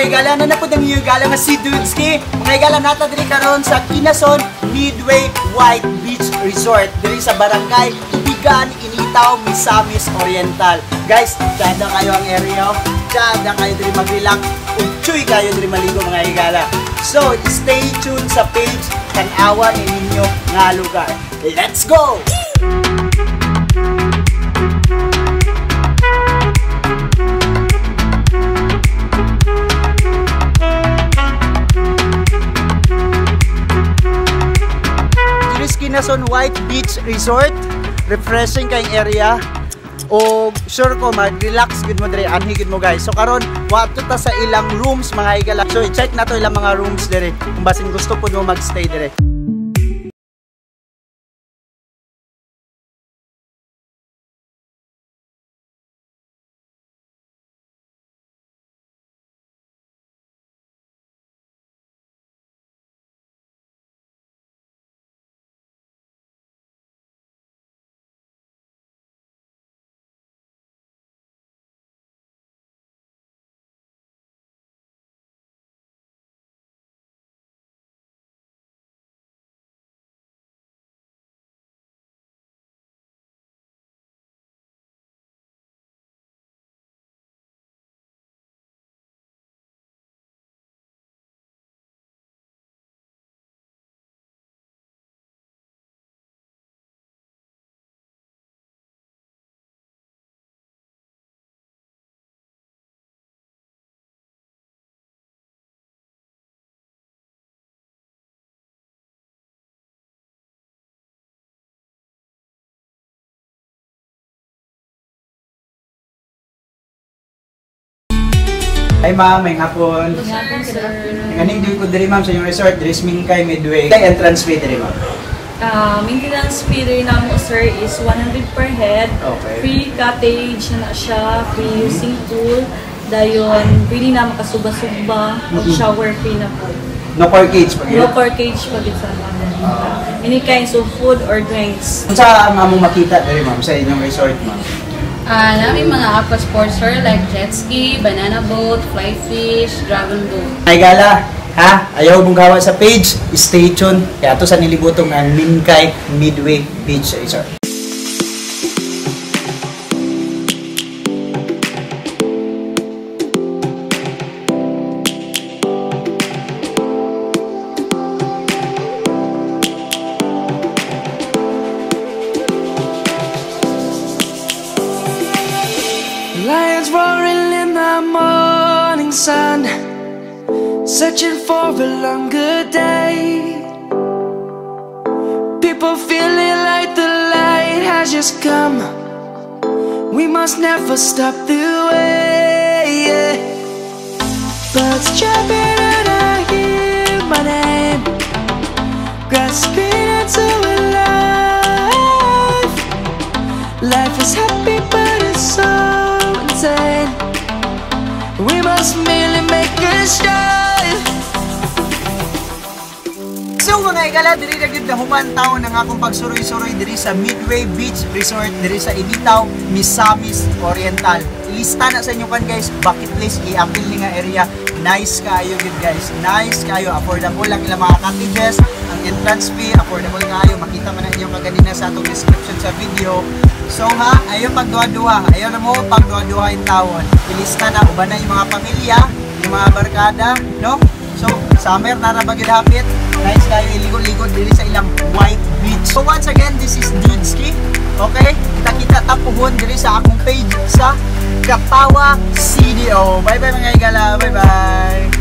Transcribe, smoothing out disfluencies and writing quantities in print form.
higala na po ng higala nga si Dudski. Mga higala nata diri karon sa Quezon Midway White Beach Resort diri sa Barangay Ibigan, Initaw, Misamis Oriental. Guys, kada kayo ang area, kada kayo diri mag-relax, uchoy kayo diri maligo mga higala. So, stay tuned sa page tan-awan ninyo nga lugar. Let's go! Quezon White Beach Resort, refreshing kayong area o sure ko mag-relax gud mo dire, anhi gud mo guys. So karon wato ta sa ilang rooms mga higala. So i-check na to ilang mga rooms dire kung basin gusto po mo mag-stay dire. Hi ma'am, may hapon. Good hapon, sir. Nganing dito ko diri ma'am sa inyong resort, diri Mingkay Midway. Kay entrance fee diri ma'am. Maintenance fee rin namo sir is 100 per head. Okay. Free cottage na siya, free using pool. Dayon, pwede na makasuba-suba, shower free na po. No package pa No package pag sa mga. Any kinds of food or drinks. Unsa ang among makita diri ma'am sa inyong resort ma'am? Namin mga aqua sports sir, like jet ski, banana boat, fly fish, dragon boat. Ay gala, ha? Ayaw mong gawa sa page, stay tuned. Kaya ito sa nilibutong ng Mingkay Midway Beach Resort. Lions roaring in the morning sun, searching for a longer day. People feeling like the light has just come. We must never stop the way. Birds chirping and I hear my name, grasping into a life. Life is happy but it's so insane. We must merely make a strive. So mga higala, diri na gid na humantaw ng akong pagsuroy-suroy diri sa Midway Beach Resort diri sa Initaw, Misamis Oriental. Ilista na sa inyo kan guys, bucket list i-appeal ni nga area. Nice kayo gid guys, nice kayo, affordable lang ilang mga cottages. Ang entrance fee affordable kayo, makita man na inyo kaganina sa atong description sa video. So ha, ayaw pagduha-duha, ayaw na mo pagduha-duha in tawon. Ilista na uban na yung mga pamilya, yung mga barkada, no? So, summer na bagid hapit. Nice kayo iligo-ligo dili sa ilang white beach. So once again, this is Dudski. Okay? Kita-kita tapuhon diri sa akong page sa Katawa CDO. Bye bye mga higala. Bye bye.